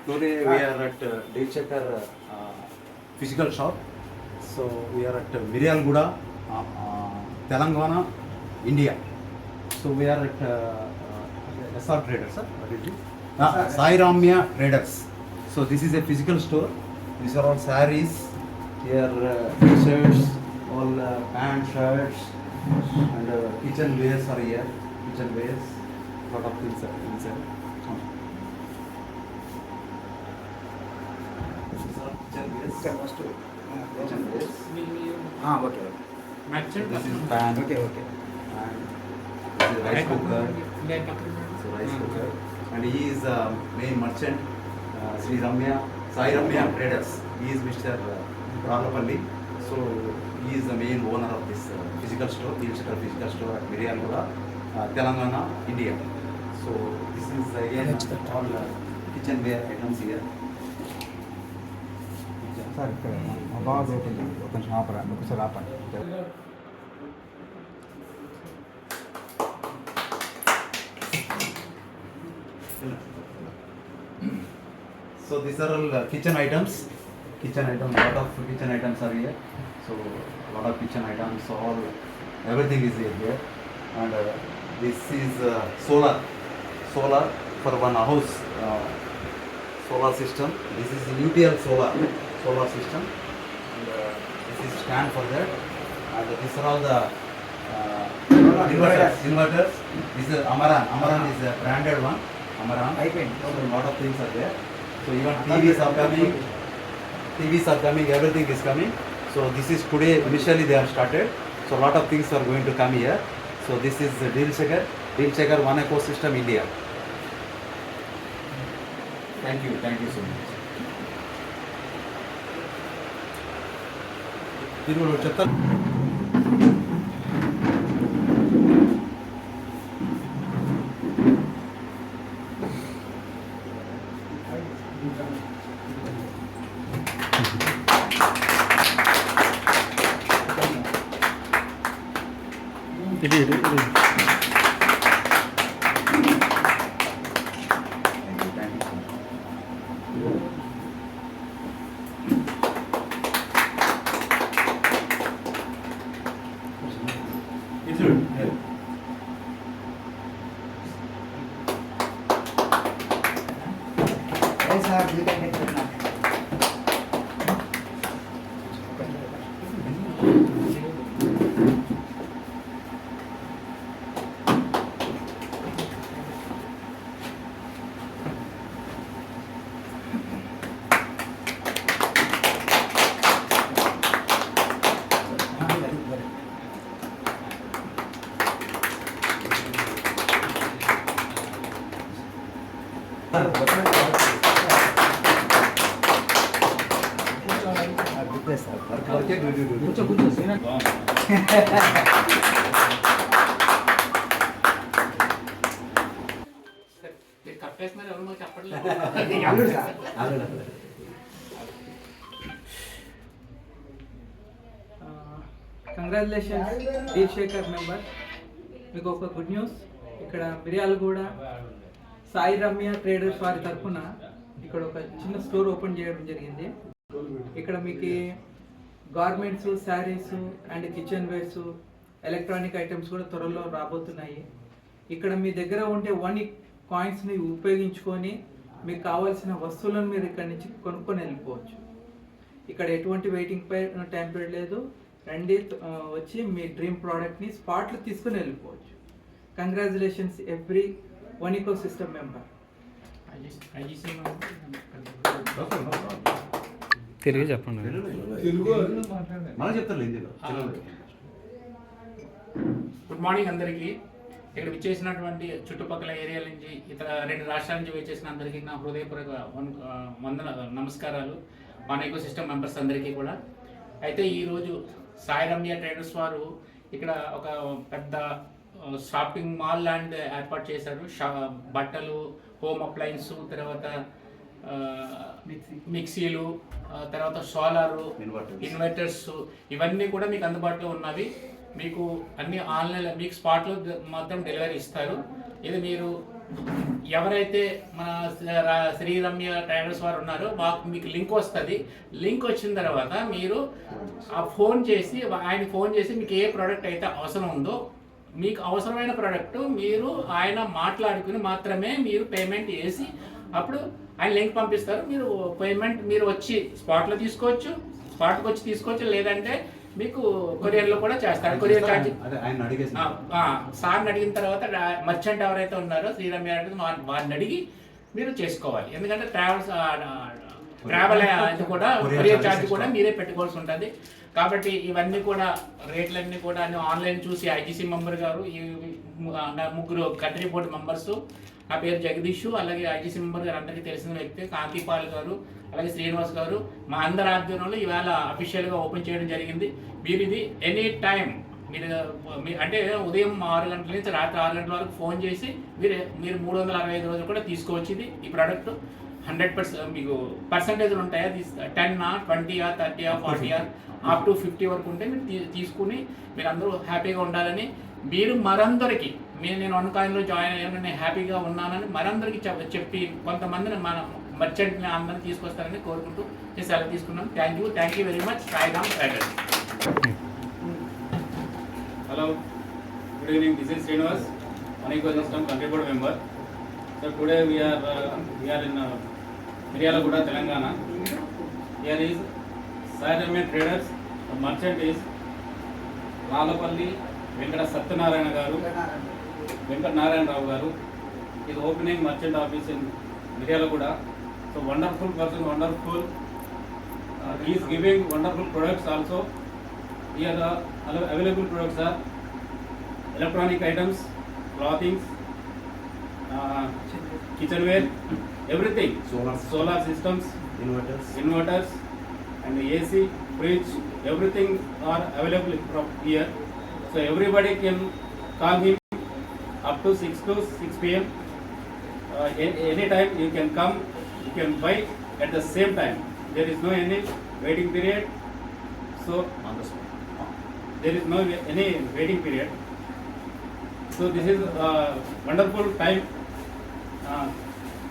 Today we are at Dave Checker physical shop. So we are at Miryalguda, Telangana, India. So we are at SR Traders, sir. What is it? Sai Ramya Traders. So this is a physical store. These are all sarees. Here t-shirts, all pants, shirts, and kitchen wares are here. Kitchen wares, lot of things are inside. Okay. This is pan. Okay. And this is rice cooker. So rice cooker. And he is main merchant, Sri Ramya, Sai Ramya Traders. He is Mr. Ralapalli. So he is the main owner of this physical store, physical store at Miryalguda, Telangana, India. So this is again all kitchenware items here. Sir ఇక్కడ మా బాగా open కొంచెం ఆపరా ఒకసారి ఆపండి. So these are all kitchen items. Lot of kitchen items are here. So lot of kitchen items, everything is here. And this is solar for one house. Solar system. This is UTL solar system. And this is stand for that. And these are all the inverters. This is Amaran. Amaran is a branded one. Amaran. So a lot of things are there. So even TVs are coming, everything is coming. So this is today, initially they are started. So a lot of things are going to come here. So this is Deal Checker One Ecosystem India. Thank you so much. Sir congratulations Deep Shekhar member. మీకు ఒక good news. ఇక్కడ Miryalaguda Sai Ramya traders వారి తరఫున ఇక్కడ ఒక చిన్న store open చేయడం జరిగింది. ఇక్కడ మీకు garments, saris and kitchen wares, electronic items కూడా త్వరలో రాబోతున్నాయి. ఇక్కడ మీ దగ్గర ఉండే 1 కాయిన్స్ని ఉపయోగించుకొని మీకు కావాల్సిన వస్తువులను మీరు ఇక్కడ నుంచి కొనుక్కొని వెళ్ళిపోవచ్చు. ఇక్కడ ఎటువంటి వెయిటింగ్ టైం పీరియడ్ లేదు. రండి, వచ్చి మీ డ్రీమ్ ప్రోడక్ట్ని స్పాట్లో తీసుకుని వెళ్ళిపోవచ్చు. Congratulations everyone ecosystem member. Telugu చెప్పండి. గుడ్ మార్నింగ్ అందరికీ. ఇక్కడ విచ్చేసినటువంటి చుట్టుపక్కల ఏరియాల నుంచి ఇతర 2 రాష్ట్రాల నుంచి విచ్చేసిన అందరికీ నా హృదయపూర్వక నమస్కారాలు. వన్ ఎకో సిస్టమ్ మెంబర్స్ అందరికీ కూడా. అయితే ఈరోజు సాయి రమ్య ట్రేడర్స్ వారు ఇక్కడ ఒక పెద్ద షాపింగ్ మాల్ ల్యాండ్ ఏర్పాటు చేశారు. బట్టలు, హోమ్ అప్లయన్స్, తర్వాత మిక్సీలు, తర్వాత సోలారు, ఇన్వర్టర్స్, ఇవన్నీ కూడా మీకు అందుబాటులో ఉన్నవి. మీకు అన్ని ఆన్లైన్ మీకు స్పాట్లో మాత్రం డెలివరీ ఇస్తారు. ఇది మీరు ఎవరైతే మన శ్రీ రమ్య ట్రేడర్స్ వారు ఉన్నారో మీకు లింక్ వస్తుంది. లింక్ వచ్చిన తర్వాత మీరు ఆయన ఫోన్ చేసి మీకు ఏ ప్రోడక్ట్ అయితే అవసరం ఉందో మీకు అవసరమైన ప్రోడక్ట్ మీరు ఆయన మాట్లాడుకుని మాత్రమే మీరు పేమెంట్ చేసి అప్పుడు ఆయన లింక్ పంపిస్తారు. మీరు పేమెంట్ మీరు వచ్చి స్పాట్కి వచ్చి తీసుకోవచ్చు, లేదంటే మీకు కొరియర్లో కూడా చేస్తారు. కొరియర్ ఛార్జ్ సార్ని అడిగిన తర్వాత మర్చెంట్ ఎవరైతే ఉన్నారో శ్రీరమ్య వారిని అడిగి మీరు చేసుకోవాలి. ఎందుకంటే ట్రావెల్ అది కూడా కొరియర్ ఛార్జ్ కూడా మీరే పెట్టుకోవాల్సి ఉంటుంది. కాబట్టి ఇవన్నీ కూడా రేట్లన్నీ కూడా ఆన్లైన్ చూసి ఐజీసీ మెంబర్ గారు ఈ ముగ్గురు కంట్రీ బోర్డు మెంబర్స్, నా పేరు జగదీష్, అలాగే ఐజీసీ మెంబర్ గారు అందరికీ తెలిసిన వ్యక్తి కాంతిపాల్ గారు, అలాగే శ్రీనివాస్ గారు, మా అందరి ఆధ్వర్యంలో ఇవాళ అఫీషియల్గా ఓపెన్ చేయడం జరిగింది. మీరు ఇది ఎనీ టైం మీరు అంటే ఉదయం 6 గంటల నుంచి రాత్రి 6 గంటల వరకు ఫోన్ చేసి మీరు 365 రోజులు కూడా తీసుకోవచ్చు. ఈ ప్రోడక్ట్ 100% మీకు పర్సంటేజ్లు ఉంటాయా, 10, 20, 30, 40 అప్ టు 50 వరకు ఉంటే మీరు తీసుకుని మీరు అందరూ హ్యాపీగా ఉండాలని, మీరు మరందరికీ నేను వన్ కాయిన్లో జాయిన్ అయ్యాను, నేను హ్యాపీగా ఉన్నానని మరందరికీ చెప్పి కొంతమందిని మన మర్చెంట్ని అందరినీ తీసుకొస్తారని కోరుకుంటూ నేను సెలవు తీసుకున్నాను. Thank you very much. Sairam traders. Hello, good evening. This is Srinivas, One Ecosystem Country Board member. So today we are in Miryalaguda, Telangana. Here is Sai Ramya Traders. The merchant is Lalapalli Venkata Satyanarayana Garu, Venkat Narayan Rao Garu. He is opening merchant office in Miryalaguda. So wonderful person, wonderful. He is giving wonderful products also. Here the available products are electronic items, clothing, kitchenware, everything. Solar systems, inverters, and AC, fridge, everything are available from here. So everybody can call him up to 6 p.m. Anytime you can come, you can buy at the same time. There is no any waiting period. So there is no any waiting period. So this is a wonderful time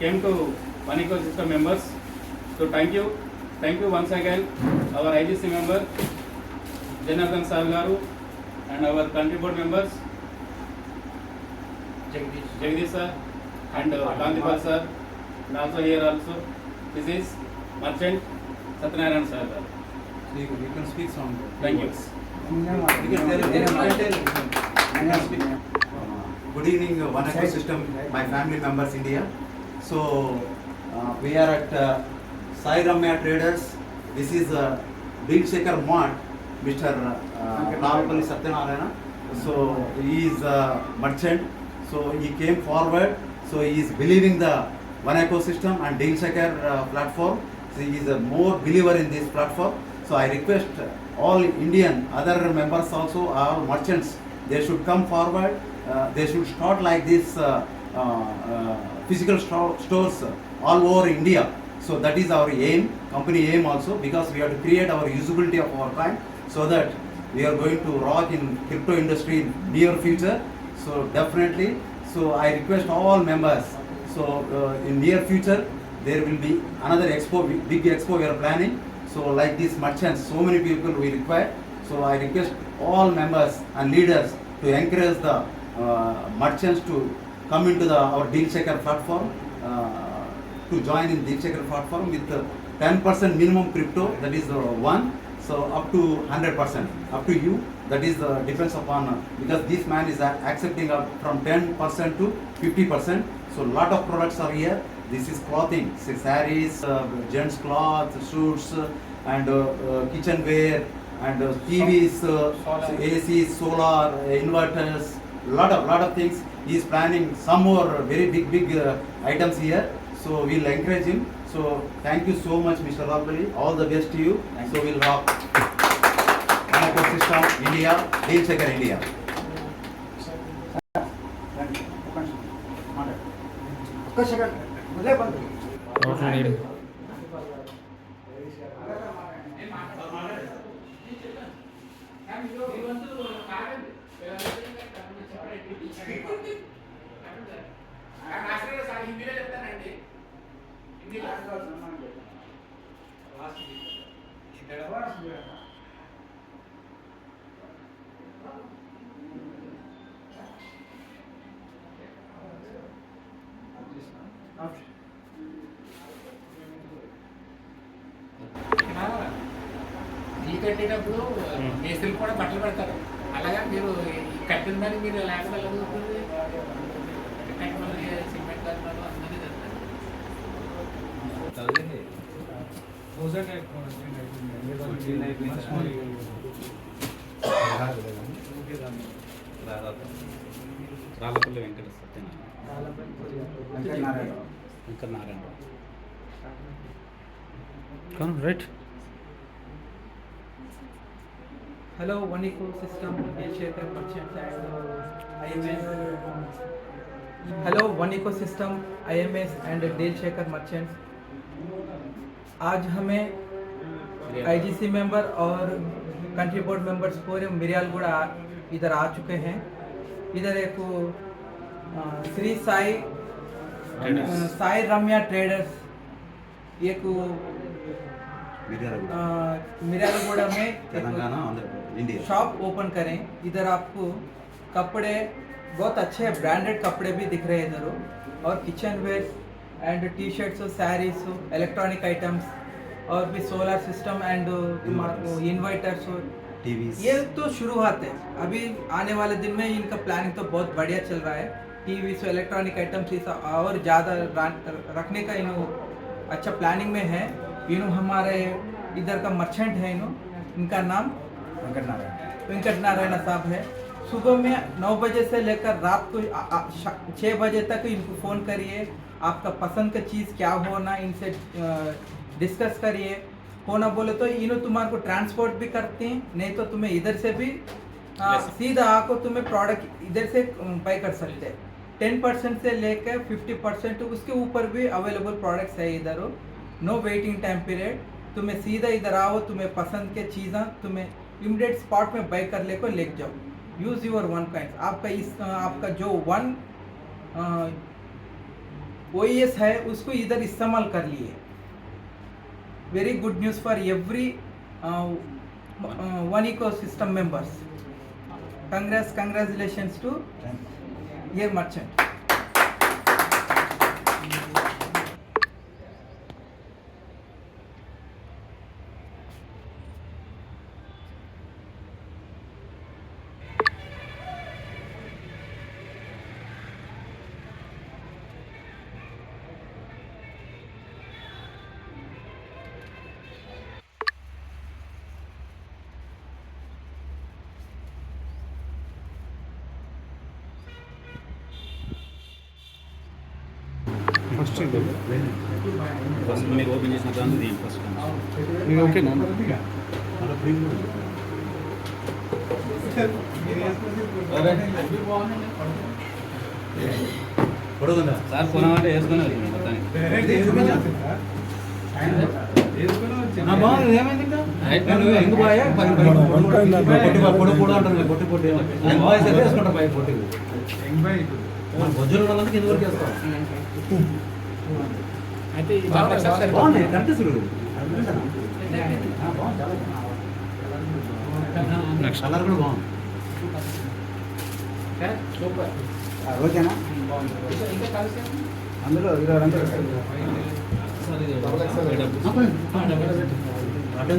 came to One Ecosystem members. So thank you once again our IGC member Janardhan Sir Garu and our country board members Jagdish sir and Kantipal sir, and also here also this is merchant Satyanarayan sir. You can speak some. Thank you. Good evening, One Ecosystem, my family members, India. So we are at Sai Ramya Traders. This is Deal Shaker Mart, Mr. Lalapalli Satyanarayana. So he is a merchant. So he came forward. So he is believing the One Ecosystem and Deal Shaker platform. So he is a more believer in this platform. So I request all Indian other members also, our merchants, they should come forward. They should start like this physical stores all over India. So that is our aim, company aim also, because we have to create our usability of our time so that we are going to rock in crypto industry in near future. So definitely, so I request all members. So in near future there will be another expo, big expo we are planning. So like these merchants, so many people we require. So I request all members and leaders to encourage the merchants to come into our Deal Shaker platform, to join in Deal Shaker platform with 10% minimum crypto, that is the one. So up to 100%, up to you. That is depends upon, because this man is accepting up from 10% to 50%. So lot of products are here. This is clothing, sarees, gents cloth, suits, and kitchenware, and TVs, ACs, solar, inverters, lot of things. He is planning some more very big items here. So we'll encourage him. So thank you so much, Mr. Lalapalli. All the best to you. So we'll rock. One Ecosystem India, Deal Shaker India. I ఇక్కడ ఇల్లు కట్టేటప్పుడు మేస్త్రీలు కూడా బట్టలు పెడతారు. అలాగా మీరు ఈ కట్టిన దాన్ని మీరు లేకపోతే ఎలా కుదురుతుంది? కట్టమని సిమెంట్ కట్టాలి అందరినీ Rallapalli Venkata Satyanarayana Venkatanarayana right. Hello, One Ecosystem, Deshekar Merchants and IMS. Hello, One Ecosystem, IMS and Deshekar Merchants. आज हमें आईजीसी मेंबर और कंट्री बोर्ड मेंबर्स पूरे मिरियालगुड़ा इधर आ चुके हैं. इधर एक श्री साई रम्या ट्रेडर्स एक मिरियालगुड़ा में तेलंगाना इंडिया शॉप ओपन करें. इधर आपको कपड़े बहुत अच्छे ब्रांडेड कपड़े भी दिख रहे हैं इधर, और kitchenware and T shirts, saris, electronic items और भी solar system and inverters. TV ये तो शुरुआत है. अभी आने वाले दिन में इनका प्लानिंग तो बहुत बढ़िया चल रहा है. टीवी से इलेक्ट्रॉनिक आइटम्स और ज़्यादा रखने का इन्हों अच्छा प्लानिंग में है. इन्हों हमारे इधर का मर्चेंट है, इनका नाम वेंकट नारायण साहब है. सुबह में 9 बजे से लेकर रात को 6 बजे तक इनको फ़ोन करिए. आपका पसंद का चीज़ क्या होना इनसे डिस्कस करिए. होना बोले तो इन्हों तुम्हारे को ट्रांसपोर्ट भी करते हैं, नहीं तो तुम्हें इधर से भी सीधा आको तुम्हें प्रोडक्ट इधर से बाय कर सकते हैं. 10% से लेकर 50% उसके ऊपर भी अवेलेबल प्रोडक्ट्स है इधर. No waiting time period. तुम्हें सीधा इधर आओ, तुम्हें पसंद के चीज़ें तुम्हें इमीडिएट स्पॉट में बाय कर ले को ले जाओ. Use your one kind. आपका जो वन OES है उसको इधर इस्तेमाल कर लिए. Very good news for every one ecosystem members. Congratulations to your merchant. First first మీరు ఓపెన్ చేసిన దాన్ని దీని ఫస్ట్ మీకు ఓకేనా? పొడుగుందా సార్ కొనాలంటే వేసుకుని బాగుంది. ఏమైంది ఇంకా ఎందుకు బాగా పొడి పొడి అంటారు. పొట్టి పొట్టి వాయిస్ అయితే వేసుకుంటారు పై పొట్టి బొజ్జులు ఉన్నందుకు ఎందువరకు వేస్తాం. అయితే బాగుంది కరెక్ట్ సుడు కలర్ కూడా బాగుంది. సూపర్. ఓకేనా? ఇంకా కలిసి అందులో 22 అడ్డం